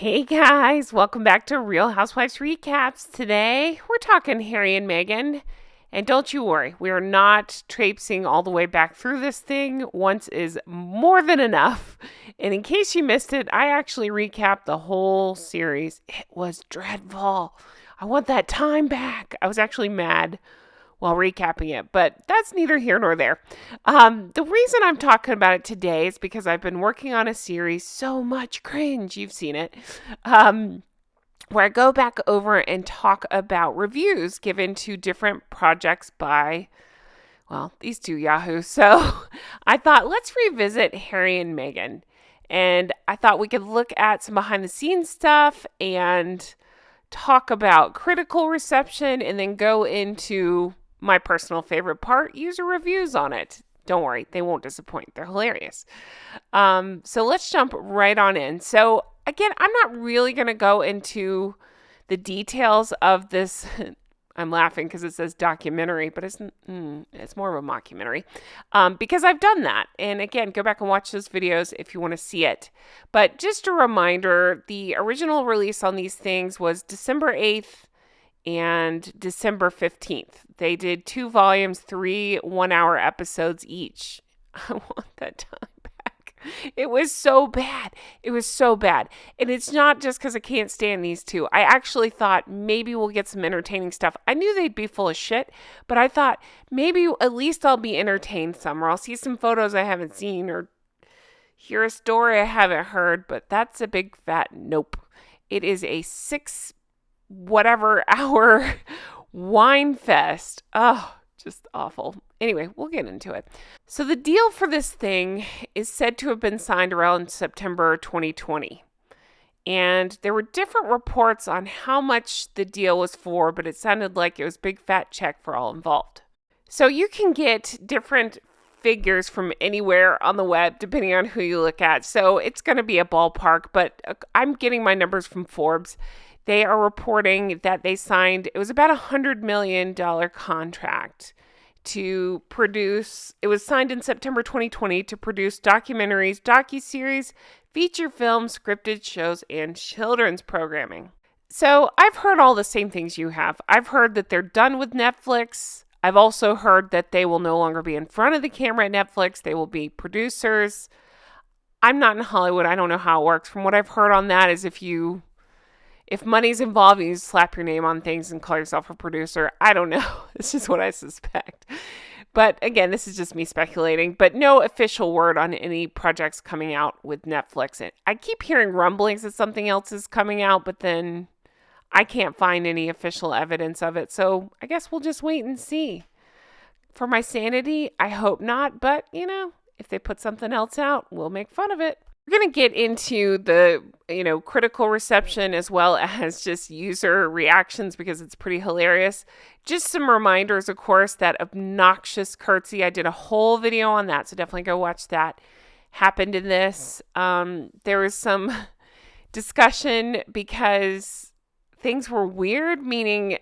Hey guys, welcome back to Real Housewives Recaps. Today we're talking Harry and Meghan. And don't you worry, we are not traipsing all the way back through this thing. Once is more than enough. And in case you missed it, I actually recapped the whole series. It was dreadful. I want that time back. I was actually mad while recapping it, but that's neither here nor there. The reason I'm talking about it today is because I've been working on a series, So Much Cringe, you've seen it, where I go back over and talk about reviews given to different projects by, well, these two yahoos. So I thought, let's revisit Harry and Meghan. And I thought we could look at some behind the scenes stuff and talk about critical reception and then go into my personal favorite part, user reviews on it. Don't worry, they won't disappoint. They're hilarious. So let's jump right on in. So again, I'm not really going to go into the details of this. I'm laughing because it says documentary, but it's more of a mockumentary because I've done that. And again, go back and watch those videos if you want to see it. But just a reminder, the original release on these things was December 8th and December 15th. They did 2 volumes, 3 one-hour episodes each. I want that time back. It was so bad. It was so bad. And it's not just because I can't stand these two. I actually thought maybe we'll get some entertaining stuff. I knew they'd be full of shit, but I thought maybe at least I'll be entertained some, or I'll see some photos I haven't seen, or hear a story I haven't heard, but that's a big fat nope. It is a 6 whatever hour wine fest. Oh, just awful. Anyway, we'll get into it. So the deal for this thing is said to have been signed around September 2020. And there were different reports on how much the deal was for, but it sounded like it was a big fat check for all involved. So you can get different figures from anywhere on the web, depending on who you look at. So it's going to be a ballpark, but I'm getting my numbers from Forbes. They are reporting that they signed, it was about $100 million contract to produce, it was signed in September 2020 to produce documentaries, docuseries, feature films, scripted shows, and children's programming. So I've heard all the same things you have. I've heard that they're done with Netflix. I've also heard that they will no longer be in front of the camera at Netflix. They will be producers. I'm not in Hollywood. I don't know how it works. From what I've heard on that is if money's involved, you slap your name on things and call yourself a producer. I don't know. It's just what I suspect. But again, this is just me speculating. But no official word on any projects coming out with Netflix. I keep hearing rumblings that something else is coming out, but then I can't find any official evidence of it. So I guess we'll just wait and see. For my sanity, I hope not. But, if they put something else out, we'll make fun of it. We're going to get into the, critical reception as well as just user reactions because it's pretty hilarious. Just some reminders, of course, that obnoxious curtsy. I did a whole video on that, so definitely go watch that. Happened in this. There was some discussion because things were weird, meaning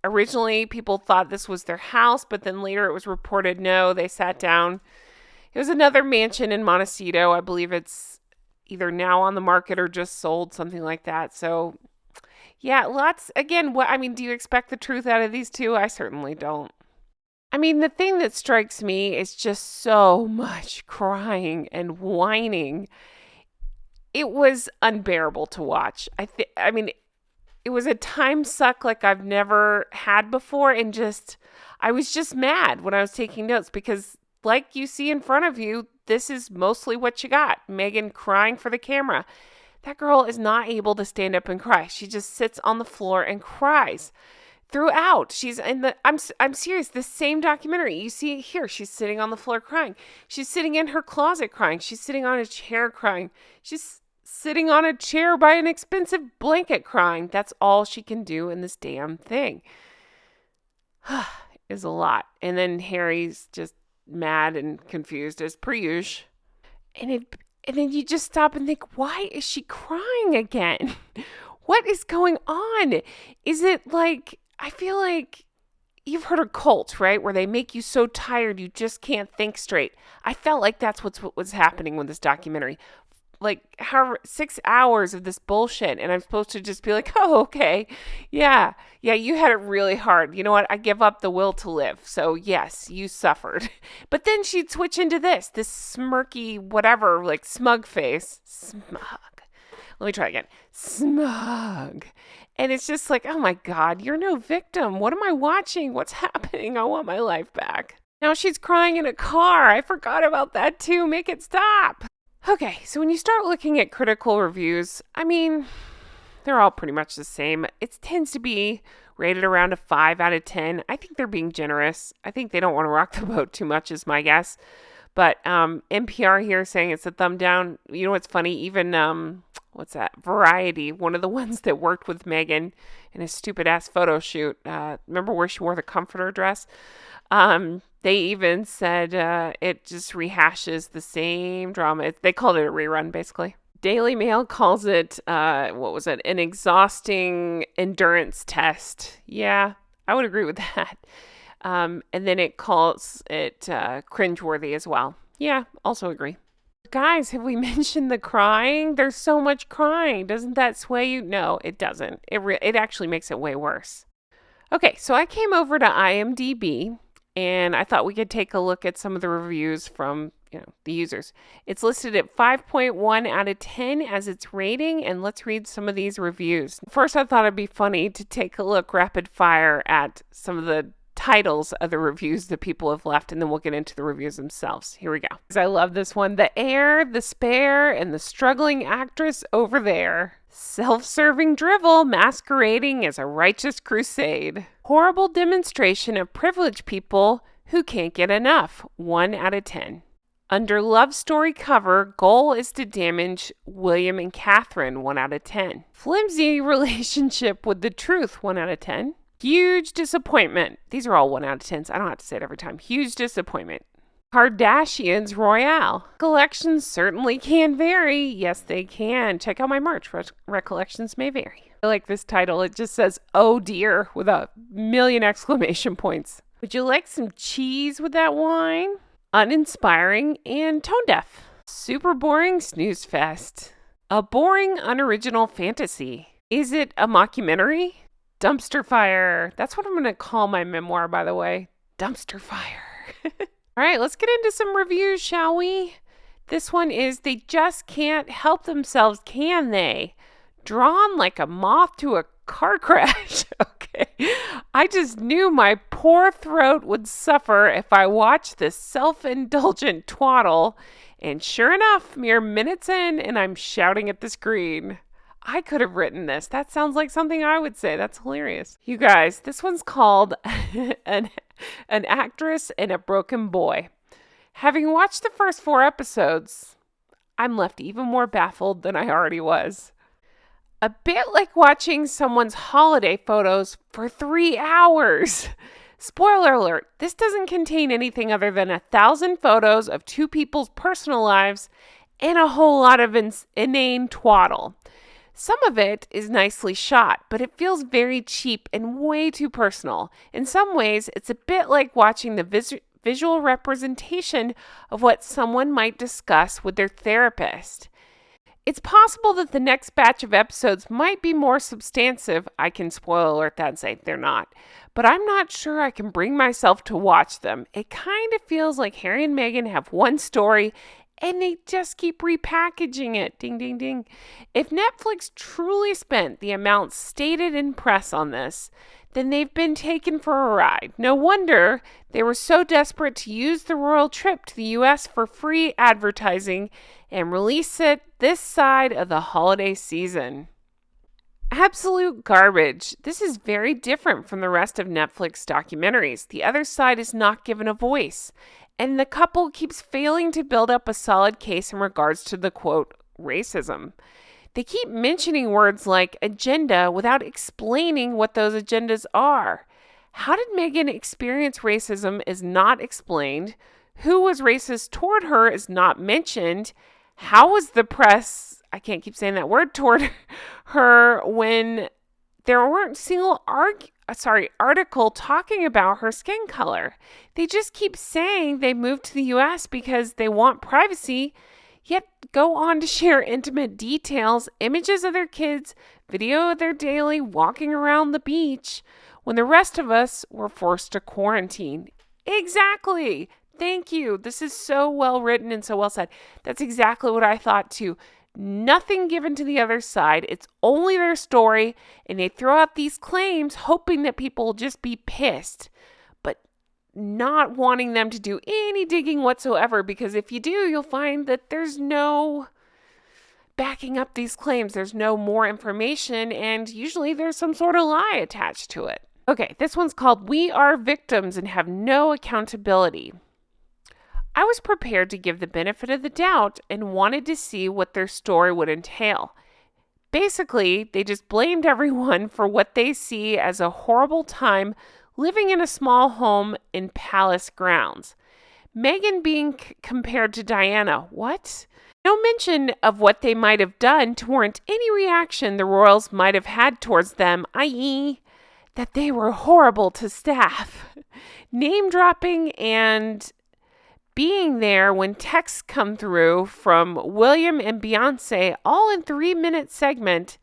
originally people thought this was their house, but then later it was reported no, they sat down. It was another mansion in Montecito. I believe it's either now on the market or just sold, something like that. So, yeah, do you expect the truth out of these two? I certainly don't. The thing that strikes me is just so much crying and whining. It was unbearable to watch. It was a time suck like I've never had before, and I was just mad when I was taking notes because like you see in front of you, this is mostly what you got. Meghan crying for the camera. That girl is not able to stand up and cry. She just sits on the floor and cries throughout. She's in I'm serious, the same documentary. You see it here. She's sitting on the floor crying. She's sitting in her closet crying. She's sitting on a chair crying. She's sitting on a chair by an expensive blanket crying. That's all she can do in this damn thing. Is a lot. And then Harry's just mad and confused as per usual. And then you just stop and think, why is she crying again? What is going on? Is it like, I feel like you've heard of cult, right? Where they make you so tired you just can't think straight. I felt like that's what was happening with this documentary. like how 6 hours of this bullshit, and I'm supposed to just be like, oh, okay, yeah, you had it really hard. You know what? I give up the will to live. So yes, you suffered. But then she'd switch into this smirky whatever, like smug face, smug. Let me try again, smug. And it's just like, oh my God, you're no victim. What am I watching? What's happening? I want my life back. Now she's crying in a car. I forgot about that too. Make it stop. Okay, so when you start looking at critical reviews, I mean, they're all pretty much the same. It tends to be rated around a 5 out of 10. I think they're being generous. I think they don't want to rock the boat too much is my guess. But NPR here saying it's a thumb down. You know what's funny? Even, what's that? Variety, one of the ones that worked with Meghan in a stupid-ass photo shoot. Remember where she wore the comforter dress? They even said it just rehashes the same drama. They called it a rerun, basically. Daily Mail calls it, an exhausting endurance test. Yeah, I would agree with that. And then it calls it cringeworthy as well. Yeah, also agree. Guys, have we mentioned the crying? There's so much crying. Doesn't that sway you? No, it doesn't. It actually makes it way worse. Okay, so I came over to IMDb, and I thought we could take a look at some of the reviews from, the users. It's listed at 5.1 out of 10 as its rating, and let's read some of these reviews. First, I thought it'd be funny to take a look rapid fire at some of the titles of the reviews that people have left, and then we'll get into the reviews themselves. Here we go. I love this one. The heir, the spare, and the struggling actress over there. Self-serving drivel masquerading as a righteous crusade. Horrible demonstration of privileged people who can't get enough. 1 out of 10. Under love story cover, goal is to damage William and Catherine. 1 out of 10. Flimsy relationship with the truth. 1 out of 10. Huge disappointment. These are all 1 out of 10s. I don't have to say it every time. Huge disappointment. Kardashians Royale. Collections certainly can vary. Yes, they can. Check out my merch. Recollections may vary. I like this title. It just says, oh dear, with a million exclamation points. Would you like some cheese with that wine? Uninspiring and tone deaf. Super boring snooze fest. A boring, unoriginal fantasy. Is it a mockumentary? Dumpster fire. That's what I'm going to call my memoir, by the way. Dumpster fire. All right, let's get into some reviews, shall we? This one is, they just can't help themselves, can they? Drawn like a moth to a car crash. Okay. I just knew my poor throat would suffer if I watched this self-indulgent twaddle. And sure enough, mere minutes in, and I'm shouting at the screen. I could have written this. That sounds like something I would say. That's hilarious. You guys, this one's called an Actress and a Broken Boy. Having watched the first 4 episodes, I'm left even more baffled than I already was. A bit like watching someone's holiday photos for 3 hours. Spoiler alert, this doesn't contain anything other than 1,000 photos of 2 people's personal lives and a whole lot of inane twaddle. Some of it is nicely shot, but it feels very cheap and way too personal. In some ways, it's a bit like watching the visual representation of what someone might discuss with their therapist. It's possible that the next batch of episodes might be more substantive. I can spoil alert that and say they're not. But I'm not sure I can bring myself to watch them. It kind of feels like Harry and Meghan have one story and they just keep repackaging it. Ding, ding, ding. If Netflix truly spent the amount stated in press on this, then they've been taken for a ride. No wonder they were so desperate to use the royal trip to the U.S. for free advertising and release it this side of the holiday season. Absolute garbage. This is very different from the rest of Netflix documentaries. The other side is not given a voice. And the couple keeps failing to build up a solid case in regards to the, quote, racism. They keep mentioning words like agenda without explaining what those agendas are. How did Meghan experience racism is not explained. Who was racist toward her is not mentioned. How was the press, I can't keep saying that word, toward her when there weren't single article talking about her skin color. They just keep saying they moved to the U.S. because they want privacy, yet go on to share intimate details, images of their kids, video of their daily walking around the beach, when the rest of us were forced to quarantine. Exactly. Thank you. This is so well written and so well said. That's exactly what I thought too. Nothing given to the other side. It's only their story, and they throw out these claims hoping that people will just be pissed, but not wanting them to do any digging whatsoever, because if you do, you'll find that there's no backing up these claims. There's no more information, and usually there's some sort of lie attached to it. Okay, this one's called We Are Victims and Have No Accountability. I was prepared to give the benefit of the doubt and wanted to see what their story would entail. Basically, they just blamed everyone for what they see as a horrible time living in a small home in palace grounds. Meghan being compared to Diana. What? No mention of what they might have done to warrant any reaction the royals might have had towards them, i.e., that they were horrible to staff. Name dropping and being there when texts come through from William and Beyonce, all in 3-minute segment,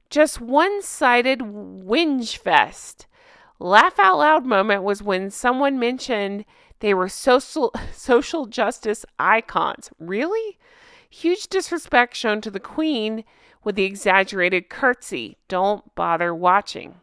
just one-sided whinge fest. Laugh out loud moment was when someone mentioned they were social justice icons. Really? Huge disrespect shown to the Queen with the exaggerated curtsy. Don't bother watching.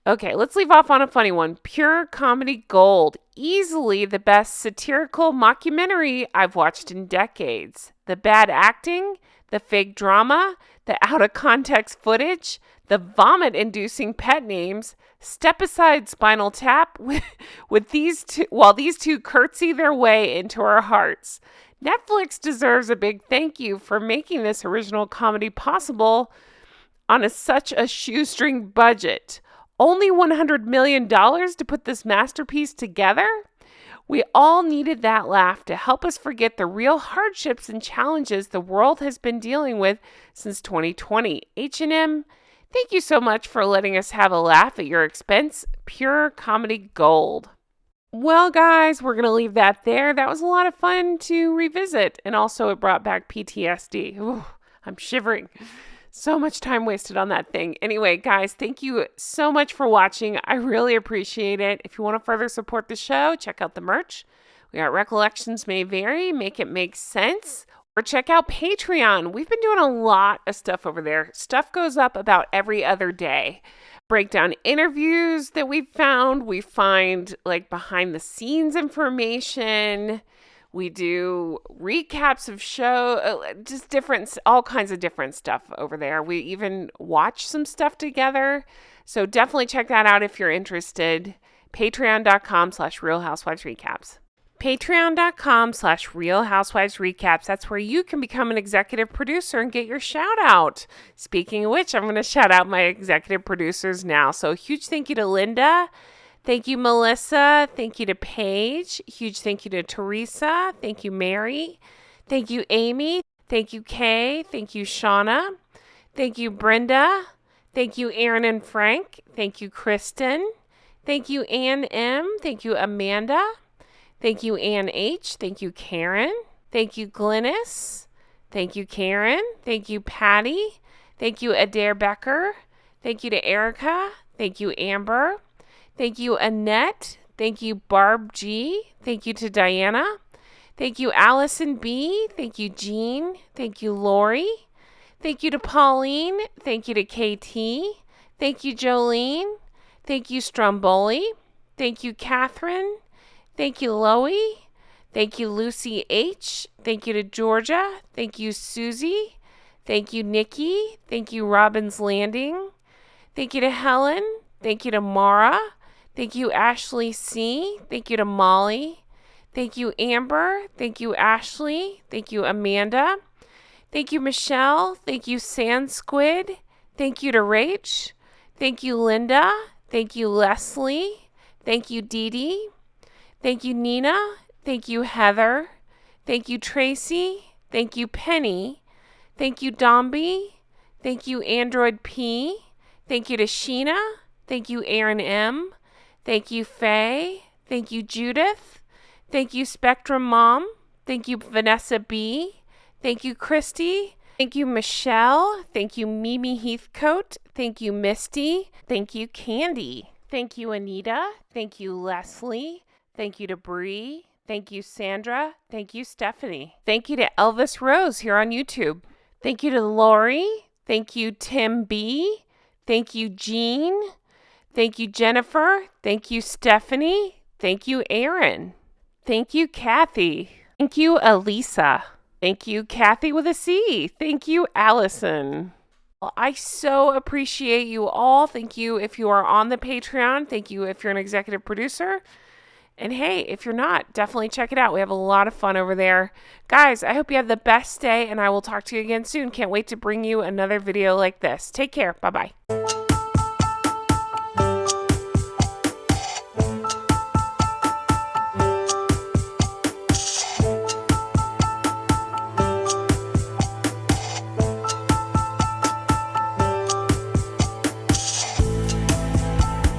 Okay, let's leave off on a funny one. Pure comedy gold. Easily the best satirical mockumentary I've watched in decades. The bad acting, the fake drama, the out-of-context footage, the vomit-inducing pet names, step-aside Spinal Tap with these two, while these two curtsy their way into our hearts. Netflix deserves a big thank you for making this original comedy possible on such a shoestring budget. Only $100 million to put this masterpiece together? We all needed that laugh to help us forget the real hardships and challenges the world has been dealing with since 2020. H&M, thank you so much for letting us have a laugh at your expense. Pure comedy gold. Well, guys, we're going to leave that there. That was a lot of fun to revisit. And also it brought back PTSD. Ooh, I'm shivering. So much time wasted on that thing. Anyway, guys, thank you so much for watching. I really appreciate it. If you want to further support the show, check out the merch. We got Recollections May Vary, Make It Make Sense, or check out Patreon. We've been doing a lot of stuff over there. Stuff goes up about every other day. Break down interviews that we've found. We find like behind the scenes information. We do recaps of just all kinds of different stuff over there. We even watch some stuff together. So definitely check that out if you're interested. Patreon.com/Real Housewives Recaps. Patreon.com/Real Housewives Recaps. That's where you can become an executive producer and get your shout out. Speaking of which, I'm going to shout out my executive producers now. So huge thank you to Linda. Thank you, Melissa. Thank you to Paige. Huge thank you to Teresa. Thank you, Mary. Thank you, Amy. Thank you, Kay. Thank you, Shauna. Thank you, Brenda. Thank you, Aaron and Frank. Thank you, Kristen. Thank you, Ann M. Thank you, Amanda. Thank you, Ann H. Thank you, Karen. Thank you, Glynis. Thank you, Karen. Thank you, Patty. Thank you, Adair Becker. Thank you to Erica. Thank you, Amber. Thank you, Annette. Thank you, Barb G. Thank you to Diana. Thank you, Allison B. Thank you, Jean. Thank you, Lori. Thank you to Pauline. Thank you to KT. Thank you, Jolene. Thank you, Stromboli. Thank you, Catherine. Thank you, Loie. Thank you, Lucy H. Thank you to Georgia. Thank you, Susie. Thank you, Nikki. Thank you, Robbins Landing. Thank you to Helen. Thank you to Mara. Thank you, Ashley C. Thank you to Molly. Thank you, Amber. Thank you, Ashley. Thank you, Amanda. Thank you, Michelle. Thank you, Sand Squid. Thank you to Rach. Thank you, Linda. Thank you, Leslie. Thank you, Dee Dee. Thank you, Nina. Thank you, Heather. Thank you, Tracy. Thank you, Penny. Thank you, Domby. Thank you, Android P. Thank you to Sheena. Thank you, Aaron M. Thank you, Faye. Thank you, Judith. Thank you, Spectrum Mom. Thank you, Vanessa B. Thank you, Christy. Thank you, Michelle. Thank you, Mimi Heathcote. Thank you, Misty. Thank you, Candy. Thank you, Anita. Thank you, Leslie. Thank you to Bree. Thank you, Sandra. Thank you, Stephanie. Thank you to Elvis Rose here on YouTube. Thank you to Lori. Thank you, Tim B. Thank you, Jean. Thank you, Jennifer. Thank you, Stephanie. Thank you, Aaron. Thank you, Kathy. Thank you, Elisa. Thank you, Kathy with a C. Thank you, Allison. Well, I so appreciate you all. Thank you if you are on the Patreon. Thank you if you're an executive producer. And hey, if you're not, definitely check it out. We have a lot of fun over there. Guys, I hope you have the best day, and I will talk to you again soon. Can't wait to bring you another video like this. Take care. Bye-bye.